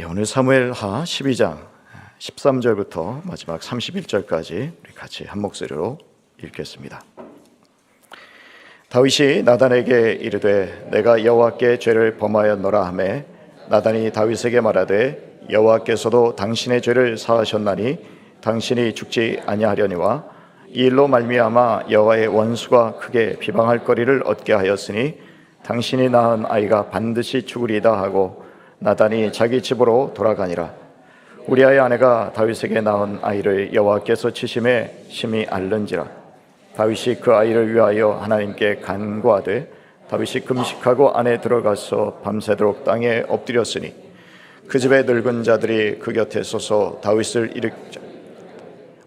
오늘 사무엘하 12장 13절부터 마지막 31절까지 우리 같이 한 목소리로 읽겠습니다. 다윗이 나단에게 이르되 내가 여호와께 죄를 범하였노라 하매 나단이 다윗에게 말하되 여호와께서도 당신의 죄를 사하셨나니 당신이 죽지 아니하려니와 이 일로 말미암아 여호와의 원수가 크게 비방할 거리를 얻게 하였으니 당신이 낳은 아이가 반드시 죽으리다 하고 나단이 자기 집으로 돌아가니라. 우리아의 아내가 다윗에게 낳은 아이를 여호와께서 치심에 심히 앓는지라. 다윗이 그 아이를 위하여 하나님께 간구하되 다윗이 금식하고 안에 들어가서 밤새도록 땅에 엎드렸으니 그 집의 늙은 자들이 그 곁에 서서 다윗을 일으키자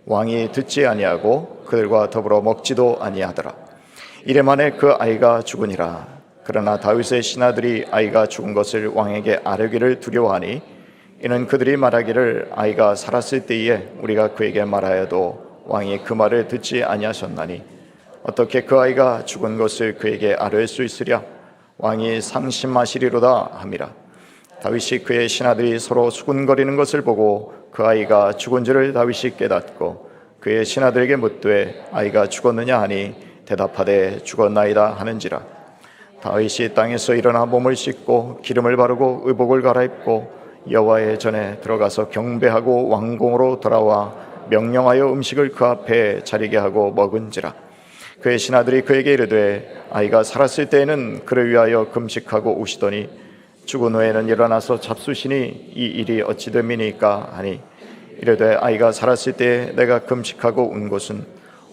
왕이 듣지 아니하고 그들과 더불어 먹지도 아니하더라. 이래 만에 그 아이가 죽으니라. 그러나 다윗의 신하들이 아이가 죽은 것을 왕에게 아뢰기를 두려워하니 이는 그들이 말하기를 아이가 살았을 때에 우리가 그에게 말하여도 왕이 그 말을 듣지 아니하셨나니 어떻게 그 아이가 죽은 것을 그에게 아뢰을 수 있으랴. 왕이 상심하시리로다 함이라. 다윗이 그의 신하들이 서로 수군거리는 것을 보고 그 아이가 죽은 줄을 다윗이 깨닫고 그의 신하들에게 묻되 아이가 죽었느냐 하니 대답하되 죽었나이다 하는지라. 다윗이 땅에서 일어나 몸을 씻고 기름을 바르고 의복을 갈아입고 여호와의 전에 들어가서 경배하고 왕궁으로 돌아와 명령하여 음식을 그 앞에 차리게 하고 먹은지라. 그의 신하들이 그에게 이르되 아이가 살았을 때에는 그를 위하여 금식하고 우시더니 죽은 후에는 일어나서 잡수시니 이 일이 어찌 됨이니까 하니 이르되 아이가 살았을 때에 내가 금식하고 운 것은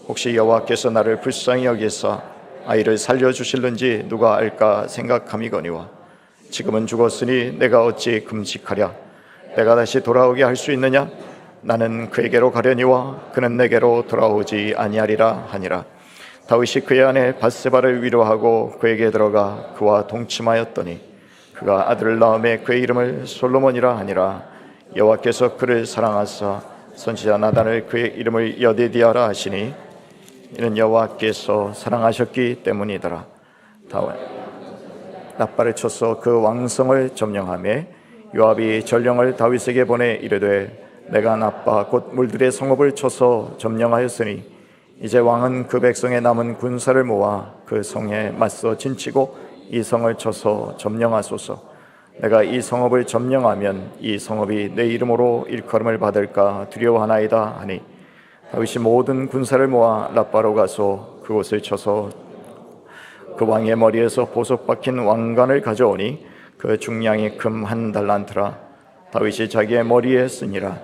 혹시 여호와께서 나를 불쌍히 여기사 아이를 살려주실는지 누가 알까 생각함이거니와 지금은 죽었으니 내가 어찌 금식하랴. 내가 다시 돌아오게 할 수 있느냐. 나는 그에게로 가려니와 그는 내게로 돌아오지 아니하리라 하니라. 다윗이 그의 아내 밧세바를 위로하고 그에게 들어가 그와 동침하였더니 그가 아들을 낳음에 그의 이름을 솔로몬이라 하니라. 여호와께서 그를 사랑하사 선지자 나단을 그의 이름을 여디디아라 하시니 이는 여호와께서 사랑하셨기 때문이더라. 다윗 나팔을 쳐서 그 왕성을 점령하며 요압이 전령을 다윗에게 보내 이르되 내가 나빠 곧 물들의 성읍을 쳐서 점령하였으니 이제 왕은 그 백성의 남은 군사를 모아 그 성에 맞서 진치고 이 성을 쳐서 점령하소서. 내가 이 성읍을 점령하면 이 성읍이 내 이름으로 일컬음을 받을까 두려워하나이다 하니 다윗이 모든 군사를 모아 라빠로 가서 그곳을 쳐서 그 왕의 머리에서 보석 박힌 왕관을 가져오니 그 중량이 금 한 달란트라. 다윗이 자기의 머리에 쓰니라.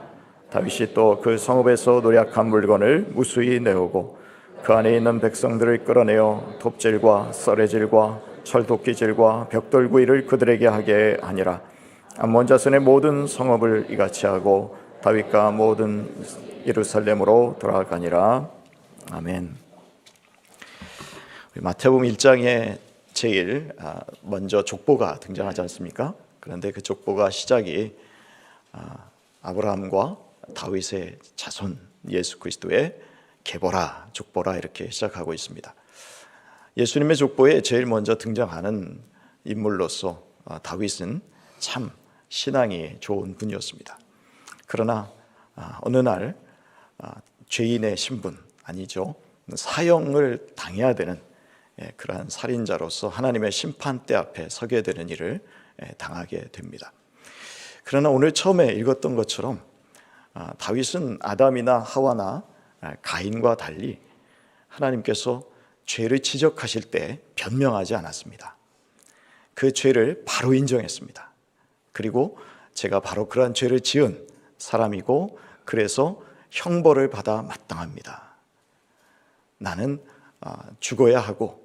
다윗이 또 그 성읍에서 노략한 물건을 무수히 내오고 그 안에 있는 백성들을 끌어내어 톱질과 썰애질과 철도끼질과 벽돌구이를 그들에게 하게 하니라. 암몬 자손의 모든 성읍을 이같이 하고 다윗과 모든 예루살렘으로 돌아가니라. 아멘. 마태복음 1장에 제일 먼저 족보가 등장하지 않습니까? 그런데 그 족보가 시작이 아브라함과 다윗의 자손 예수 그리스도의 계보라 족보라 이렇게 시작하고 있습니다. 예수님의 족보에 제일 먼저 등장하는 인물로서 다윗은 참 신앙이 좋은 분이었습니다. 그러나 어느 날 죄인의 신분 아니죠, 사형을 당해야 되는 그러한 살인자로서 하나님의 심판대 앞에 서게 되는 일을 당하게 됩니다. 그러나 오늘 처음에 읽었던 것처럼 다윗은 아담이나 하와나 가인과 달리 하나님께서 죄를 지적하실 때 변명하지 않았습니다. 그 죄를 바로 인정했습니다. 그리고 제가 바로 그러한 죄를 지은 사람이고 그래서 형벌을 받아 마땅합니다. 나는 죽어야 하고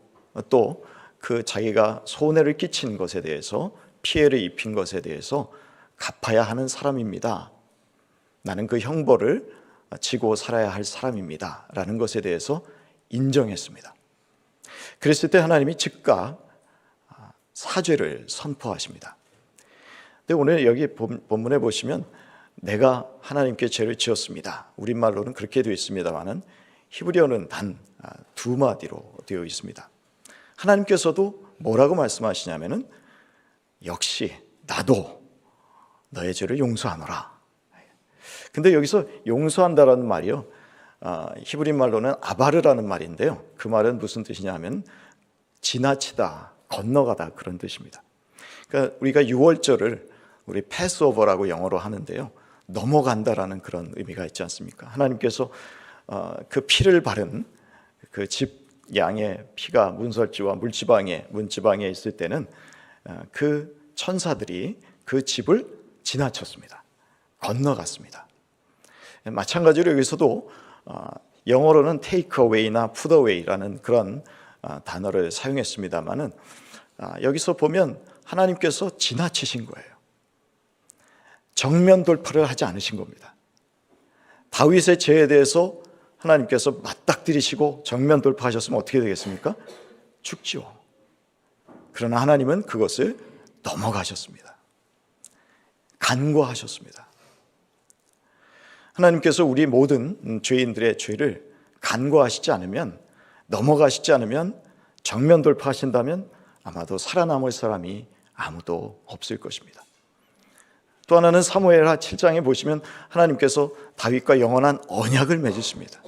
또 그 자기가 손해를 끼친 것에 대해서 피해를 입힌 것에 대해서 갚아야 하는 사람입니다. 나는 그 형벌을 지고 살아야 할 사람입니다. 라는 것에 대해서 인정했습니다. 그랬을 때 하나님이 즉각 사죄를 선포하십니다. 근데 오늘 여기 본문에 보시면 내가 하나님께 죄를 지었습니다. 우리말로는 그렇게 되어 있습니다만은 히브리어는 단 두 마디로 되어 있습니다. 하나님께서도 뭐라고 말씀하시냐면은 역시 나도 너의 죄를 용서하노라. 근데 여기서 용서한다라는 말이요, 히브리 말로는 아바르라는 말인데요, 그 말은 무슨 뜻이냐면 지나치다, 건너가다, 그런 뜻입니다. 그러니까 우리가 6월절을 우리 패스오버라고 영어로 하는데요, 넘어간다라는 그런 의미가 있지 않습니까? 하나님께서 그 피를 바른 그 집 양의 피가 문설주와 문지방에 있을 때는 그 천사들이 그 집을 지나쳤습니다. 건너갔습니다. 마찬가지로 여기서도 영어로는 take away나 put away라는 그런 단어를 사용했습니다만은 여기서 보면 하나님께서 지나치신 거예요. 정면 돌파를 하지 않으신 겁니다. 다윗의 죄에 대해서 하나님께서 맞닥뜨리시고 정면 돌파하셨으면 어떻게 되겠습니까? 죽지요. 그러나 하나님은 그것을 넘어가셨습니다. 간과하셨습니다. 하나님께서 우리 모든 죄인들의 죄를 간과하시지 않으면, 넘어가시지 않으면, 정면 돌파하신다면 아마도 살아남을 사람이 아무도 없을 것입니다. 또 하나는 사무엘하 7장에 보시면 하나님께서 다윗과 영원한 언약을 맺으십니다.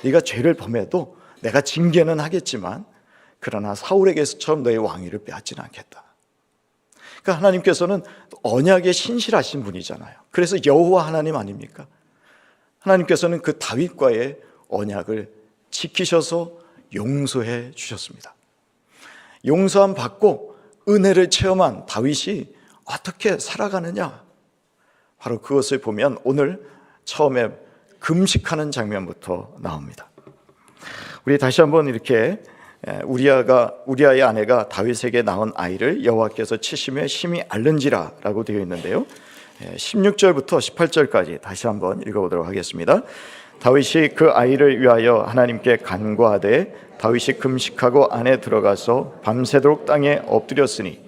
네가 죄를 범해도 내가 징계는 하겠지만 그러나 사울에게서처럼 너의 왕위를 빼앗지는 않겠다. 그러니까 하나님께서는 언약에 신실하신 분이잖아요. 그래서 여호와 하나님 아닙니까? 하나님께서는 그 다윗과의 언약을 지키셔서 용서해 주셨습니다. 용서함 받고 은혜를 체험한 다윗이 어떻게 살아가느냐, 바로 그것을 보면 오늘 처음에 금식하는 장면부터 나옵니다. 우리 다시 한번 이렇게 우리아의 아내가 다윗에게 낳은 아이를 여호와께서 치심에 심히 앓는지라 라고 되어 있는데요, 16절부터 18절까지 다시 한번 읽어보도록 하겠습니다. 다윗이 그 아이를 위하여 하나님께 간구하되 다윗이 금식하고 안에 들어가서 밤새도록 땅에 엎드렸으니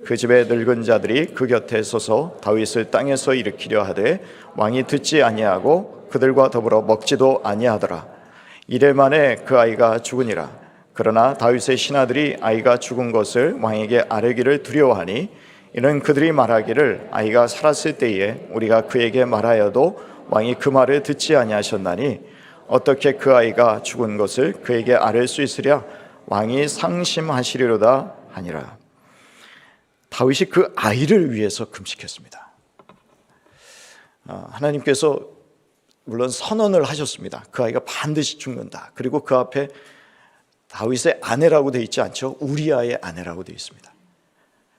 그 집의 늙은 자들이 그 곁에 서서 다윗을 땅에서 일으키려 하되 왕이 듣지 아니하고 그들과 더불어 먹지도 아니하더라. 이래 만에 그 아이가 죽으니라. 그러나 다윗의 신하들이 아이가 죽은 것을 왕에게 아뢰기를 두려워하니 이는 그들이 말하기를 아이가 살았을 때에 우리가 그에게 말하여도 왕이 그 말을 듣지 아니하셨나니 어떻게 그 아이가 죽은 것을 그에게 아뢰 수 있으랴. 왕이 상심하시리로다 하니라. 다윗이 그 아이를 위해서 금식했습니다. 하나님께서 물론 선언을 하셨습니다. 그 아이가 반드시 죽는다. 그리고 그 앞에 다윗의 아내라고 되어 있지 않죠. 우리아의 아내라고 되어 있습니다.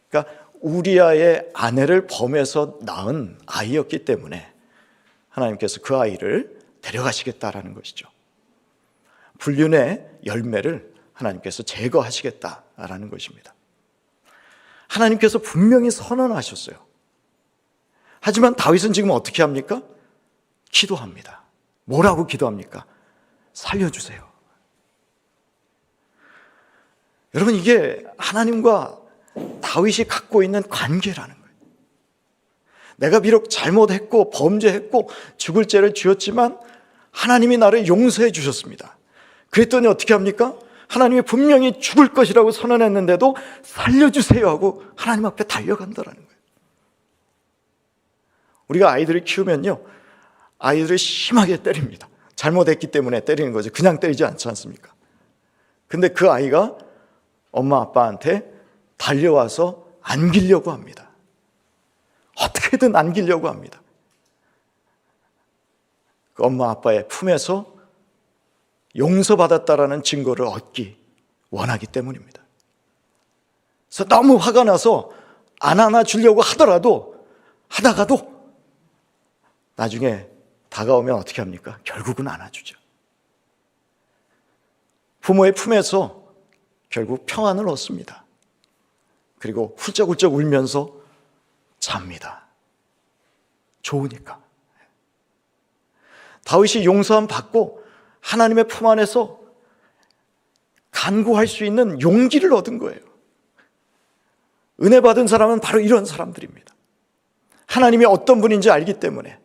그러니까 우리아의 아내를 범해서 낳은 아이였기 때문에 하나님께서 그 아이를 데려가시겠다라는 것이죠. 불륜의 열매를 하나님께서 제거하시겠다라는 것입니다. 하나님께서 분명히 선언하셨어요. 하지만 다윗은 지금 어떻게 합니까? 기도합니다. 뭐라고 기도합니까? 살려주세요. 여러분, 이게 하나님과 다윗이 갖고 있는 관계라는 거예요. 내가 비록 잘못했고 범죄했고 죽을 죄를 지었지만 하나님이 나를 용서해 주셨습니다. 그랬더니 어떻게 합니까? 하나님이 분명히 죽을 것이라고 선언했는데도 살려주세요 하고 하나님 앞에 달려간다는 거예요. 우리가 아이들을 키우면요, 아이들을 심하게 때립니다. 잘못했기 때문에 때리는 거죠. 그냥 때리지 않지 않습니까? 근데 그 아이가 엄마 아빠한테 달려와서 안기려고 합니다. 어떻게든 안기려고 합니다. 그 엄마 아빠의 품에서 용서받았다라는 증거를 얻기 원하기 때문입니다. 그래서 너무 화가 나서 안 안아주려고 하다가도 나중에 다가오면 어떻게 합니까? 결국은 안아주죠. 부모의 품에서 결국 평안을 얻습니다. 그리고 훌쩍훌쩍 울면서 잡니다. 좋으니까. 다윗이 용서함 받고 하나님의 품 안에서 간구할 수 있는 용기를 얻은 거예요. 은혜 받은 사람은 바로 이런 사람들입니다. 하나님이 어떤 분인지 알기 때문에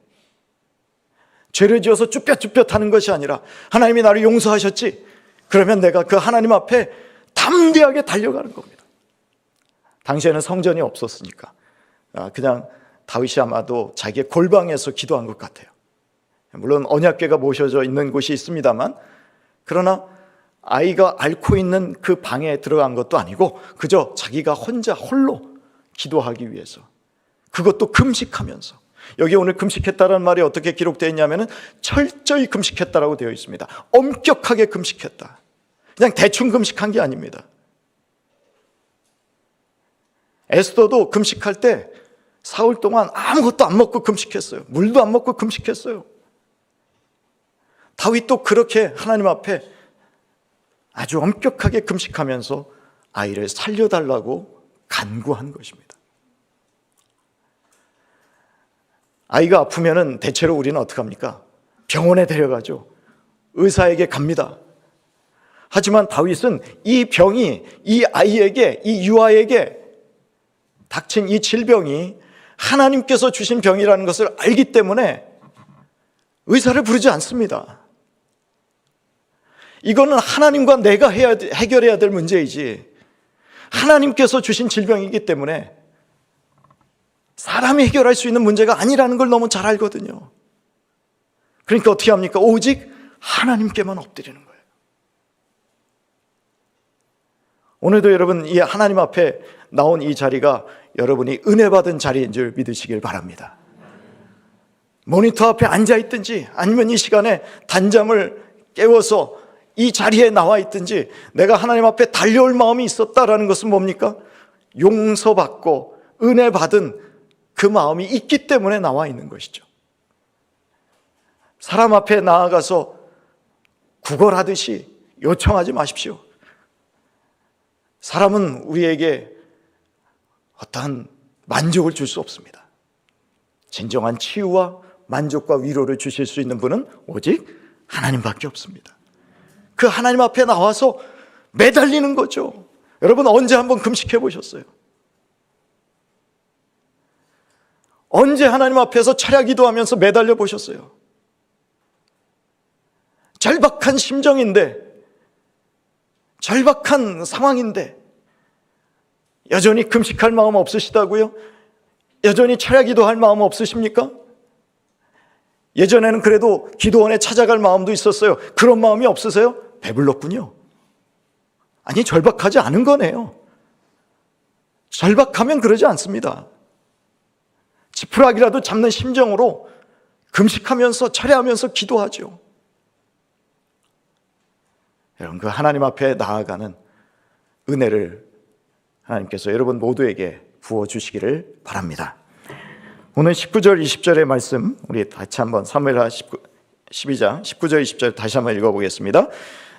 죄를 지어서 쭈뼛쭈뼛하는 것이 아니라 하나님이 나를 용서하셨지, 그러면 내가 그 하나님 앞에 담대하게 달려가는 겁니다. 당시에는 성전이 없었으니까 그냥 다윗이 아마도 자기의 골방에서 기도한 것 같아요. 물론 언약궤가 모셔져 있는 곳이 있습니다만, 그러나 아이가 앓고 있는 그 방에 들어간 것도 아니고 그저 자기가 혼자 홀로 기도하기 위해서, 그것도 금식하면서. 여기 오늘 금식했다는 말이 어떻게 기록되어 있냐면 철저히 금식했다라고 되어 있습니다. 엄격하게 금식했다. 그냥 대충 금식한 게 아닙니다. 에스더도 금식할 때 사흘 동안 아무것도 안 먹고 금식했어요. 물도 안 먹고 금식했어요. 다윗도 그렇게 하나님 앞에 아주 엄격하게 금식하면서 아이를 살려달라고 간구한 것입니다. 아이가 아프면은 대체로 우리는 어떻게 합니까? 병원에 데려가죠. 의사에게 갑니다. 하지만 다윗은 이 병이 이 아이에게, 이 유아에게 닥친 이 질병이 하나님께서 주신 병이라는 것을 알기 때문에 의사를 부르지 않습니다. 이거는 하나님과 내가 해결해야 될 문제이지, 하나님께서 주신 질병이기 때문에 사람이 해결할 수 있는 문제가 아니라는 걸 너무 잘 알거든요. 그러니까 어떻게 합니까? 오직 하나님께만 엎드리는 거예요. 오늘도 여러분, 이 하나님 앞에 나온 이 자리가 여러분이 은혜 받은 자리인 줄 믿으시길 바랍니다. 모니터 앞에 앉아 있든지 아니면 이 시간에 단잠을 깨워서 이 자리에 나와 있든지, 내가 하나님 앞에 달려올 마음이 있었다라는 것은 뭡니까? 용서받고 은혜 받은 그 마음이 있기 때문에 나와 있는 것이죠. 사람 앞에 나아가서 구걸하듯이 요청하지 마십시오. 사람은 우리에게 어떠한 만족을 줄 수 없습니다. 진정한 치유와 만족과 위로를 주실 수 있는 분은 오직 하나님밖에 없습니다. 그 하나님 앞에 나와서 매달리는 거죠. 여러분, 언제 한번 금식해 보셨어요? 언제 하나님 앞에서 철야 기도하면서 매달려 보셨어요? 절박한 심정인데, 절박한 상황인데 여전히 금식할 마음 없으시다고요? 여전히 철야 기도할 마음 없으십니까? 예전에는 그래도 기도원에 찾아갈 마음도 있었어요. 그런 마음이 없으세요? 배불렀군요. 아니, 절박하지 않은 거네요. 절박하면 그러지 않습니다. 지푸라기라도 잡는 심정으로 금식하면서 철야하면서 기도하죠. 여러분, 그 하나님 앞에 나아가는 은혜를 하나님께서 여러분 모두에게 부어주시기를 바랍니다. 오늘 19절 20절의 말씀 우리 같이 한번 사무엘하 12장 19절 20절 다시 한번 읽어보겠습니다.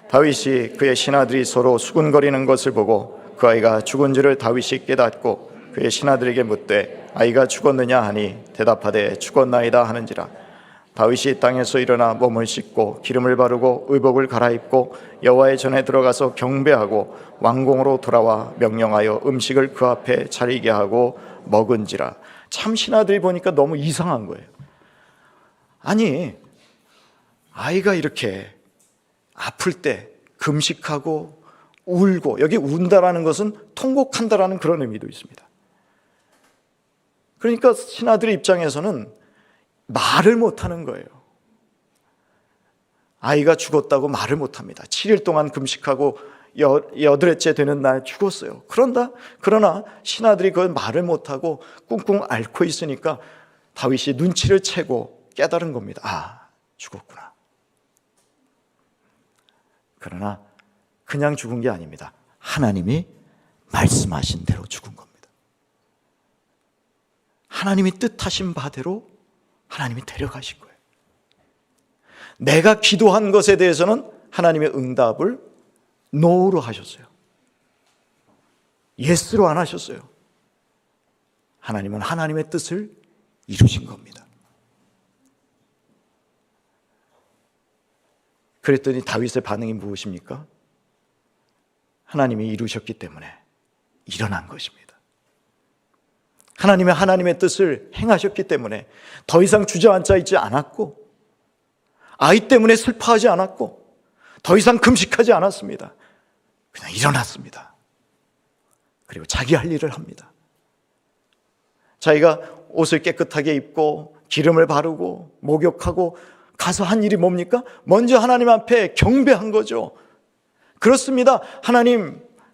다윗이 그의 신하들이 서로 수군거리는 것을 보고 그 아이가 죽은 줄을 다윗이 깨닫고 그의 신하들에게 묻되 아이가 죽었느냐 하니 대답하되 죽었나이다 하는지라. 다윗이 땅에서 일어나 몸을 씻고 기름을 바르고 의복을 갈아입고 여호와의 전에 들어가서 경배하고 왕궁으로 돌아와 명령하여 음식을 그 앞에 차리게 하고 먹은지라. 참 신하들이 보니까 너무 이상한 거예요. 아니, 아이가 이렇게 아플 때 금식하고 울고, 여기 운다라는 것은 통곡한다라는 그런 의미도 있습니다. 그러니까 신하들의 입장에서는 말을 못하는 거예요. 아이가 죽었다고 말을 못합니다. 7일 동안 금식하고 여덟째 되는 날 죽었어요. 그러나 신하들이 그걸 말을 못하고 꿍꿍 앓고 있으니까 다윗이 눈치를 채고 깨달은 겁니다. 아, 죽었구나. 그러나 그냥 죽은 게 아닙니다. 하나님이 말씀하신 대로 죽은 겁니다. 하나님이 뜻하신 바대로 하나님이 데려가신 거예요. 내가 기도한 것에 대해서는 하나님의 응답을 노로 하셨어요. 예스로 안 하셨어요. 하나님은 하나님의 뜻을 이루신 겁니다. 그랬더니 다윗의 반응이 무엇입니까? 하나님이 이루셨기 때문에 일어난 것입니다. 하나님의 뜻을 행하셨기 때문에 더 이상 주저앉아 있지 않았고, 아이 때문에 슬퍼하지 않았고, 더 이상 금식하지 않았습니다. 그냥 일어났습니다. 그리고 자기 할 일을 합니다. 자기가 옷을 깨끗하게 입고 기름을 바르고 목욕하고 가서 한 일이 뭡니까? 먼저 하나님 앞에 경배한 거죠. 그렇습니다.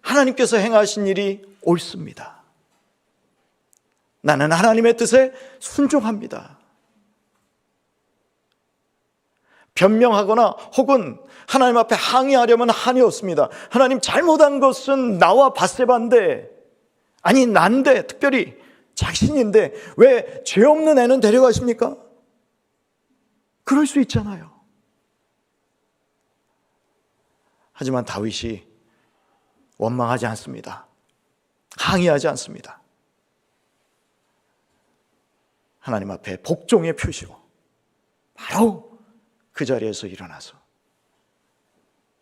하나님께서 행하신 일이 옳습니다. 나는 하나님의 뜻에 순종합니다. 변명하거나 혹은 하나님 앞에 항의하려면 한이 없습니다. 하나님, 잘못한 것은 나와 밧세바인데, 아니 난데, 특별히 자신인데 왜 죄 없는 애는 데려가십니까? 그럴 수 있잖아요. 하지만 다윗이 원망하지 않습니다. 항의하지 않습니다. 하나님 앞에 복종의 표시로 바로 그 자리에서 일어나서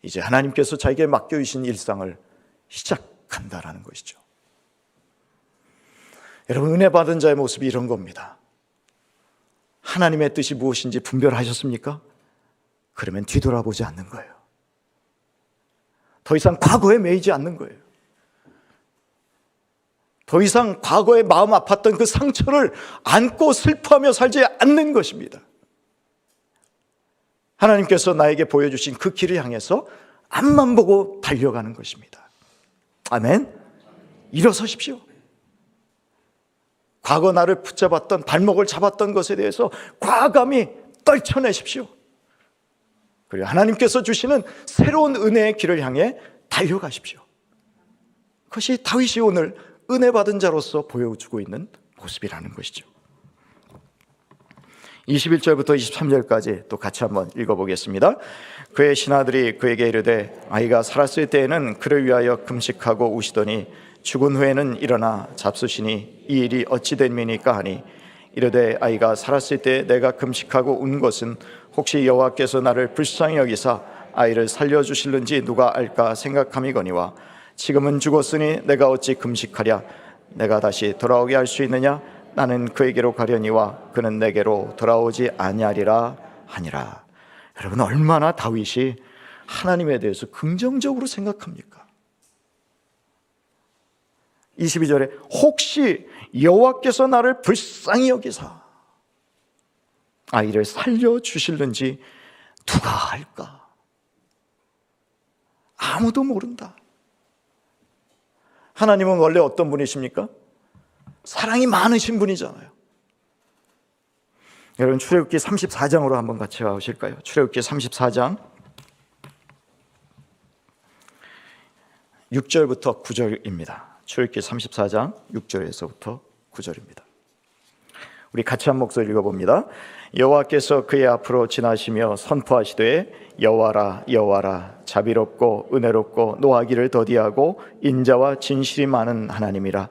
이제 하나님께서 자기에게 맡겨주신 일상을 시작한다라는 것이죠. 여러분, 은혜 받은 자의 모습이 이런 겁니다. 하나님의 뜻이 무엇인지 분별하셨습니까? 그러면 뒤돌아보지 않는 거예요. 더 이상 과거에 매이지 않는 거예요. 더 이상 과거에 마음 아팠던 그 상처를 안고 슬퍼하며 살지 않는 것입니다. 하나님께서 나에게 보여주신 그 길을 향해서 앞만 보고 달려가는 것입니다. 아멘. 일어서십시오. 과거 나를 붙잡았던, 발목을 잡았던 것에 대해서 과감히 떨쳐내십시오. 그리고 하나님께서 주시는 새로운 은혜의 길을 향해 달려가십시오. 그것이 다윗이 오늘 은혜 받은 자로서 보여주고 있는 모습이라는 것이죠. 21절부터 23절까지 또 같이 한번 읽어보겠습니다. 그의 신하들이 그에게 이르되 아이가 살았을 때에는 그를 위하여 금식하고 우시더니 죽은 후에는 일어나 잡수시니 이 일이 어찌 됨이니까 하니 이르되 아이가 살았을 때 내가 금식하고 운 것은 혹시 여호와께서 나를 불쌍히 여기사 아이를 살려주실는지 누가 알까 생각함이거니와 지금은 죽었으니 내가 어찌 금식하랴 내가 다시 돌아오게 할 수 있느냐 나는 그에게로 가려니와 그는 내게로 돌아오지 아니하리라 하니라. 여러분, 얼마나 다윗이 하나님에 대해서 긍정적으로 생각합니까? 22절에 혹시 여호와께서 나를 불쌍히 여기사 아이를 살려주실는지 누가 알까? 아무도 모른다. 하나님은 원래 어떤 분이십니까? 사랑이 많으신 분이잖아요. 여러분, 출애굽기 34장으로 한번 같이 가보실까요? 출애굽기 34장 6절부터 9절입니다. 출애굽기 34장 6절에서부터 9절입니다. 우리 같이 한 목소리 읽어봅니다. 여호와께서 그의 앞으로 지나시며 선포하시되 여호와라 여호와라 자비롭고 은혜롭고 노하기를 더디하고 인자와 진실이 많은 하나님이라.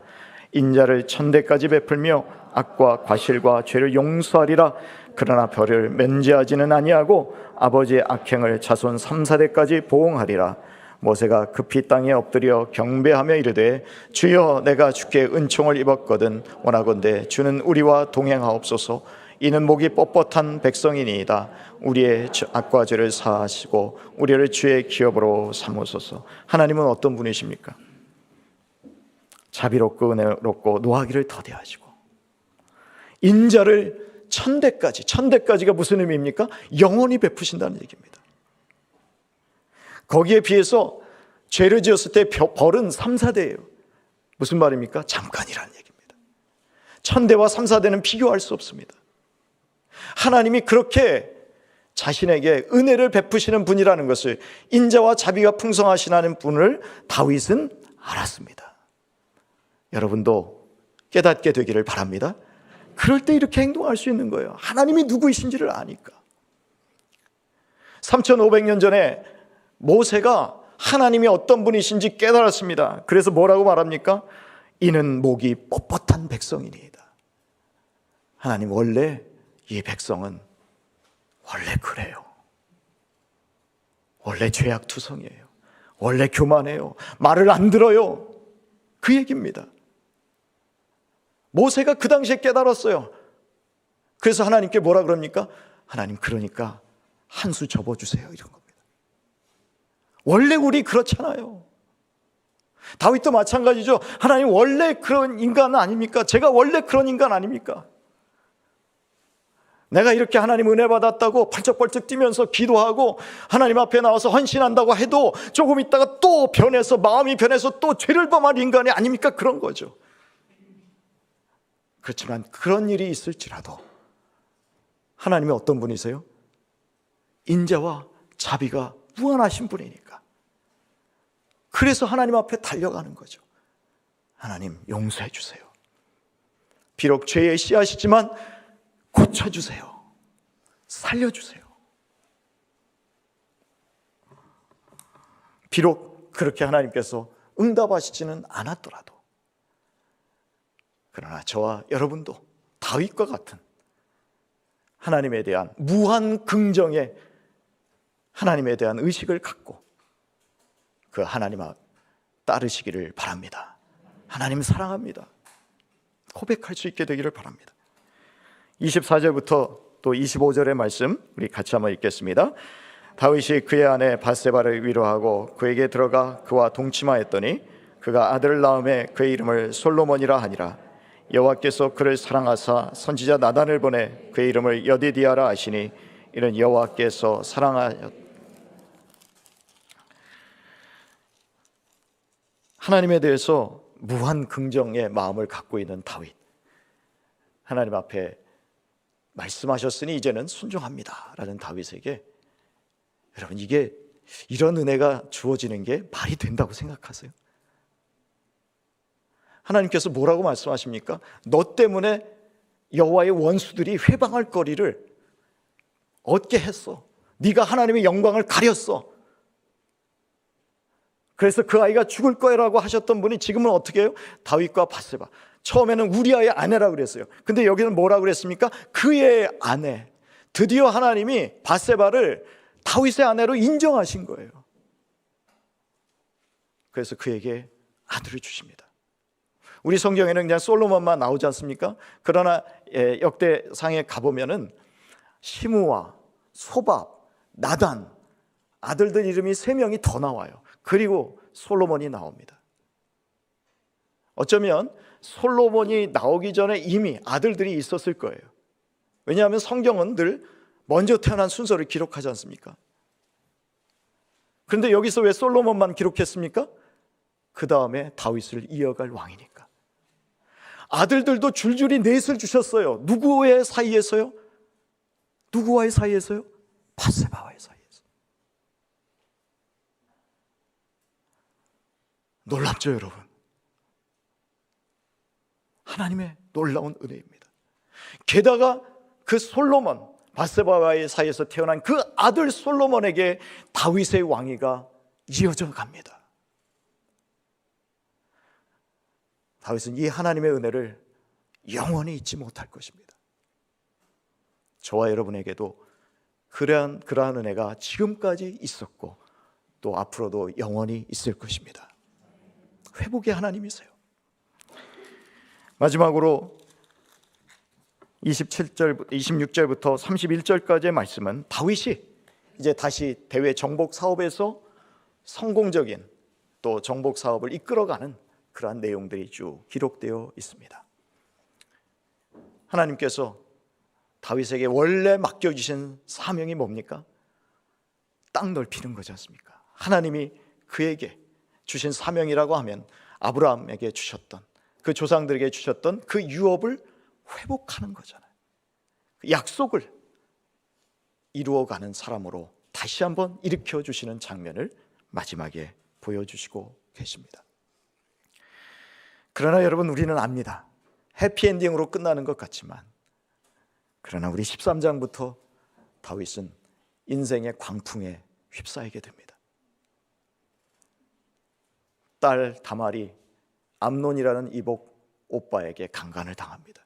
인자를 천대까지 베풀며 악과 과실과 죄를 용서하리라. 그러나 벌을 면제하지는 아니하고 아버지의 악행을 자손 3, 4대까지 보응하리라. 모세가 급히 땅에 엎드려 경배하며 이르되 주여 내가 주께 은총을 입었거든 원하건대 주는 우리와 동행하옵소서. 이는 목이 뻣뻣한 백성이니이다. 우리의 악과 죄를 사하시고 우리를 주의 기업으로 삼으소서. 하나님은 어떤 분이십니까? 자비롭고 은혜롭고 노하기를 더디하시고 인자를 천대까지, 천대까지가 무슨 의미입니까? 영원히 베푸신다는 얘기입니다. 거기에 비해서 죄를 지었을 때 벌은 3, 4대예요. 무슨 말입니까? 잠깐이라는 얘기입니다. 1000대와 3, 4대는 비교할 수 없습니다. 하나님이 그렇게 자신에게 은혜를 베푸시는 분이라는 것을, 인자와 자비가 풍성하시다는 분을 다윗은 알았습니다. 여러분도 깨닫게 되기를 바랍니다. 그럴 때 이렇게 행동할 수 있는 거예요. 하나님이 누구이신지를 아니까. 3500년 전에 모세가 하나님이 어떤 분이신지 깨달았습니다. 그래서 뭐라고 말합니까? 이는 목이 뻣뻣한 백성이니이다. 하나님, 원래 이 백성은 원래 그래요. 원래 죄악투성이에요. 원래 교만해요. 말을 안 들어요. 그 얘기입니다. 모세가 그 당시에 깨달았어요. 그래서 하나님께 뭐라 그럽니까? 하나님, 그러니까 한 수 접어주세요, 이런 겁니다. 원래 우리 그렇잖아요. 다윗도 마찬가지죠. 하나님 원래 그런 인간 아닙니까? 제가 원래 그런 인간 아닙니까? 내가 이렇게 하나님 은혜 받았다고 펄쩍펄쩍 뛰면서 기도하고 하나님 앞에 나와서 헌신한다고 해도 조금 있다가 또 변해서, 마음이 변해서 또 죄를 범할 인간이 아닙니까? 그런 거죠. 그렇지만 그런 일이 있을지라도 하나님이 어떤 분이세요? 인자와 자비가 무한하신 분이니까. 그래서 하나님 앞에 달려가는 거죠. 하나님 용서해 주세요. 비록 죄의 씨앗이지만 고쳐주세요. 살려주세요. 비록 그렇게 하나님께서 응답하시지는 않았더라도, 그러나 저와 여러분도 다윗과 같은 하나님에 대한 무한 긍정의 하나님에 대한 의식을 갖고 그 하나님 앞 따르시기를 바랍니다. 하나님 사랑합니다. 고백할 수 있게 되기를 바랍니다. 24절부터 또 25절의 말씀 우리 같이 한번 읽겠습니다. 다윗이 그의 아내 밧세바를 위로하고 그에게 들어가 그와 동침하였더니 그가 아들을 낳음에 그의 이름을 솔로몬이라 하니라. 여호와께서 그를 사랑하사 선지자 나단을 보내 그의 이름을 여디디아라 하시니 이는 여호와께서 사랑하였. 하나님에 대해서 무한 긍정의 마음을 갖고 있는 다윗. 하나님 앞에 말씀하셨으니 이제는 순종합니다 라는 다윗에게, 여러분 이게 이런 은혜가 주어지는 게 말이 된다고 생각하세요? 하나님께서 뭐라고 말씀하십니까? 너 때문에 여호와의 원수들이 회방할 거리를 얻게 했어. 네가 하나님의 영광을 가렸어. 그래서 그 아이가 죽을 거라고 하셨던 분이 지금은 어떻게 해요? 다윗과 밧세바. 처음에는 우리아의 아내라고 그랬어요. 근데 여기는 뭐라고 그랬습니까? 그의 아내. 드디어 하나님이 밧세바를 다윗의 아내로 인정하신 거예요. 그래서 그에게 아들을 주십니다. 우리 성경에는 그냥 솔로몬만 나오지 않습니까? 그러나 역대상에 가보면은 시므와 소밥, 나단, 아들들 이름이 3명이 더 나와요. 그리고 솔로몬이 나옵니다. 어쩌면 솔로몬이 나오기 전에 이미 아들들이 있었을 거예요. 왜냐하면 성경은 늘 먼저 태어난 순서를 기록하지 않습니까? 그런데 여기서 왜 솔로몬만 기록했습니까? 그 다음에 다윗을 이어갈 왕이니까. 아들들도 줄줄이 넷을 주셨어요. 누구의 사이에서요? 누구와의 사이에서요? 밧세바와의 사이에서. 놀랍죠, 여러분? 하나님의 놀라운 은혜입니다. 게다가 그 솔로몬, 밧세바와의 사이에서 태어난 그 아들 솔로몬에게 다윗의 왕위가 이어져 갑니다. 다윗은 이 하나님의 은혜를 영원히 잊지 못할 것입니다. 저와 여러분에게도 그러한 은혜가 지금까지 있었고 또 앞으로도 영원히 있을 것입니다. 회복의 하나님이세요. 마지막으로 26절부터 31절까지의 말씀은 다윗이 이제 다시 대외 정복 사업에서 성공적인 또 정복 사업을 이끌어가는 그러한 내용들이 쭉 기록되어 있습니다. 하나님께서 다윗에게 원래 맡겨주신 사명이 뭡니까? 땅 넓히는 거지 않습니까? 하나님이 그에게 주신 사명이라고 하면 아브라함에게 주셨던, 그 조상들에게 주셨던 그 유업을 회복하는 거잖아요. 그 약속을 이루어가는 사람으로 다시 한번 일으켜 주시는 장면을 마지막에 보여주시고 계십니다. 그러나 여러분, 우리는 압니다. 해피엔딩으로 끝나는 것 같지만, 그러나 우리 13장부터 다윗은 인생의 광풍에 휩싸이게 됩니다. 딸 다말이 암논이라는 이복 오빠에게 강간을 당합니다.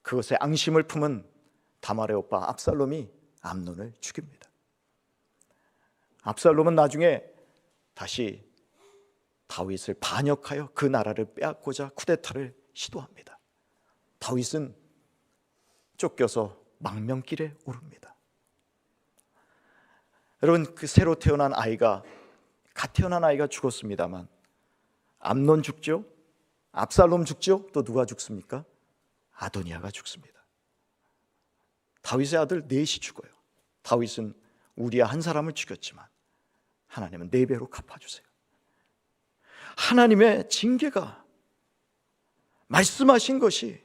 그것에 앙심을 품은 다말의 오빠 압살롬이 암논을 죽입니다. 압살롬은 나중에 다시 다윗을 반역하여 그 나라를 빼앗고자 쿠데타를 시도합니다. 다윗은 쫓겨서 망명길에 오릅니다. 여러분, 그 새로 태어난 아이가, 갓 태어난 아이가 죽었습니다만 암논 죽죠? 압살롬 죽죠? 또 누가 죽습니까? 아도니아가 죽습니다. 다윗의 아들 넷이 죽어요. 다윗은 우리야 한 사람을 죽였지만 하나님은 4배로 갚아주세요. 하나님의 징계가 말씀하신 것이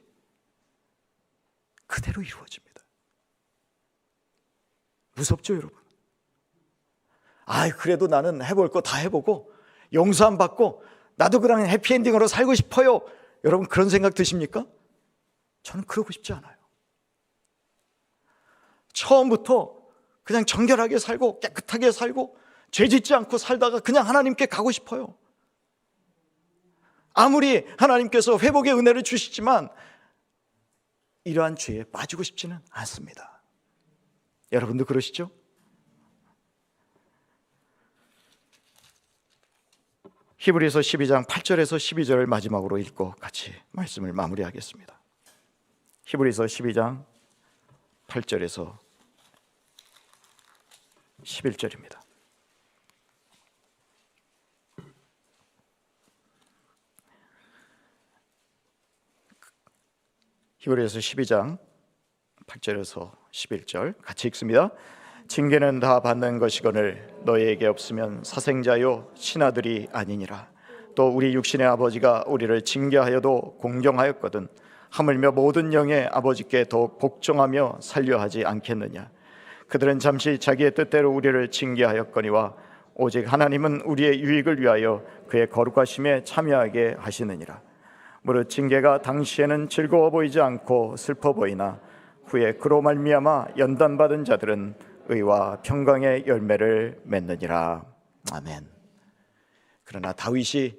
그대로 이루어집니다. 무섭죠, 여러분? 그래도 나는 해볼 거 다 해보고 용서함 받고 나도 그냥 해피엔딩으로 살고 싶어요. 여러분 그런 생각 드십니까? 저는 그러고 싶지 않아요. 처음부터 그냥 정결하게 살고 깨끗하게 살고 죄 짓지 않고 살다가 그냥 하나님께 가고 싶어요. 아무리 하나님께서 회복의 은혜를 주시지만 이러한 죄에 빠지고 싶지는 않습니다. 여러분도 그러시죠? 히브리서 12장 8절에서 12절을 마지막으로 읽고 같이 말씀을 마무리하겠습니다. 히브리서 12장 8절에서 11절입니다. 히브리서 12장 8절에서 11절 같이 읽습니다. 징계는 다 받는 것이거늘 너희에게 없으면 사생자요 신하들이 아니니라. 또 우리 육신의 아버지가 우리를 징계하여도 공경하였거든 하물며 모든 영의 아버지께 더욱 복종하며 살려하지 않겠느냐. 그들은 잠시 자기의 뜻대로 우리를 징계하였거니와 오직 하나님은 우리의 유익을 위하여 그의 거룩하심에 참여하게 하시느니라. 무릇 징계가 당시에는 즐거워 보이지 않고 슬퍼 보이나 후에 그로 말미암아 연단받은 자들은 의와 평강의 열매를 맺느니라. 아멘. 그러나 다윗이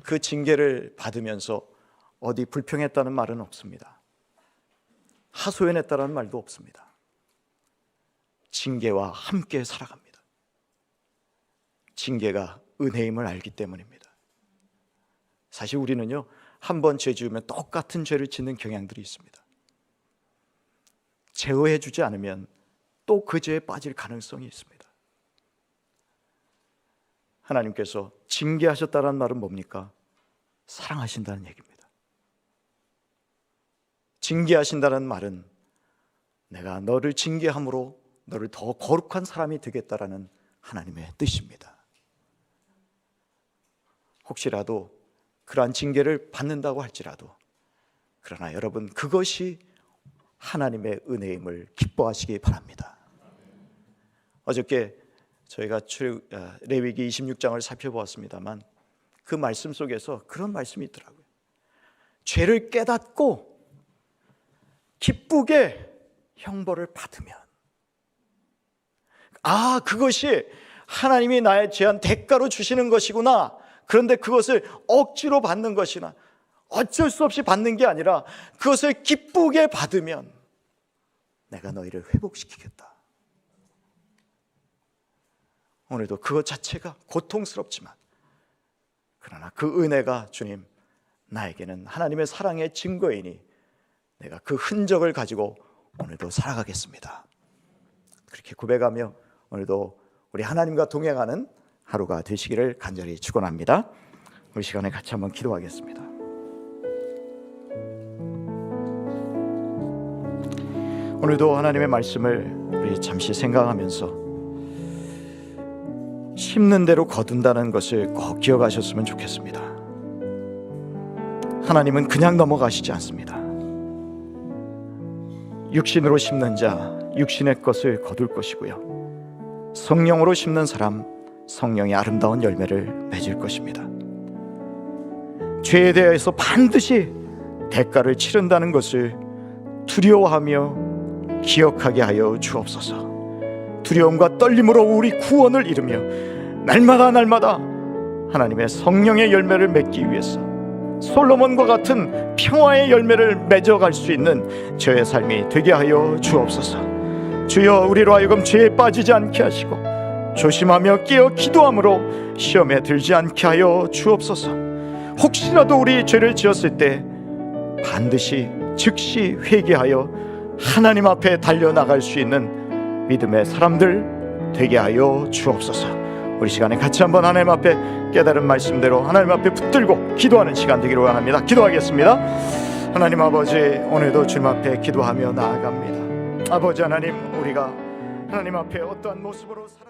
그 징계를 받으면서 어디 불평했다는 말은 없습니다. 하소연했다는 말도 없습니다. 징계와 함께 살아갑니다. 징계가 은혜임을 알기 때문입니다. 사실 우리는요, 한 번 죄 지으면 똑같은 죄를 짓는 경향들이 있습니다. 제어해 주지 않으면 또 그 죄에 빠질 가능성이 있습니다. 하나님께서 징계하셨다는 말은 뭡니까? 사랑하신다는 얘기입니다. 징계하신다는 말은 내가 너를 징계함으로 너를 더 거룩한 사람이 되겠다라는 하나님의 뜻입니다. 혹시라도 그러한 징계를 받는다고 할지라도, 그러나 여러분 그것이 하나님의 은혜임을 기뻐하시기 바랍니다. 어저께 저희가 레위기 26장을 살펴보았습니다만 그 말씀 속에서 그런 말씀이 있더라고요. 죄를 깨닫고 기쁘게 형벌을 받으면, 그것이 하나님이 나의 죄한 대가로 주시는 것이구나. 그런데 그것을 억지로 받는 것이나 어쩔 수 없이 받는 게 아니라 그것을 기쁘게 받으면 내가 너희를 회복시키겠다. 오늘도 그것 자체가 고통스럽지만, 그러나 그 은혜가 주님 나에게는 하나님의 사랑의 증거이니 내가 그 흔적을 가지고 오늘도 살아가겠습니다. 그렇게 고백하며 오늘도 우리 하나님과 동행하는 하루가 되시기를 간절히 축원합니다. 우리 시간에 같이 한번 기도하겠습니다. 오늘도 하나님의 말씀을 우리 잠시 생각하면서 심는 대로 거둔다는 것을 꼭 기억하셨으면 좋겠습니다. 하나님은 그냥 넘어가시지 않습니다. 육신으로 심는 자 육신의 것을 거둘 것이고요, 성령으로 심는 사람 성령의 아름다운 열매를 맺을 것입니다. 죄에 대해서 반드시 대가를 치른다는 것을 두려워하며 기억하게 하여 주옵소서. 두려움과 떨림으로 우리 구원을 이루며 날마다 하나님의 성령의 열매를 맺기 위해서 솔로몬과 같은 평화의 열매를 맺어갈 수 있는 저의 삶이 되게 하여 주옵소서. 주여, 우리로 하여금 죄에 빠지지 않게 하시고 조심하며 깨어 기도함으로 시험에 들지 않게 하여 주옵소서. 혹시라도 우리 죄를 지었을 때 반드시 즉시 회개하여 하나님 앞에 달려나갈 수 있는 믿음의 사람들 되게 하여 주옵소서. 우리 시간에 같이 한번 하나님 앞에 깨달은 말씀대로 하나님 앞에 붙들고 기도하는 시간 되기를 원합니다. 기도하겠습니다. 하나님 아버지, 오늘도 주님 앞에 기도하며 나아갑니다. 아버지 하나님, 우리가 하나님 앞에 어떠한 모습으로 살아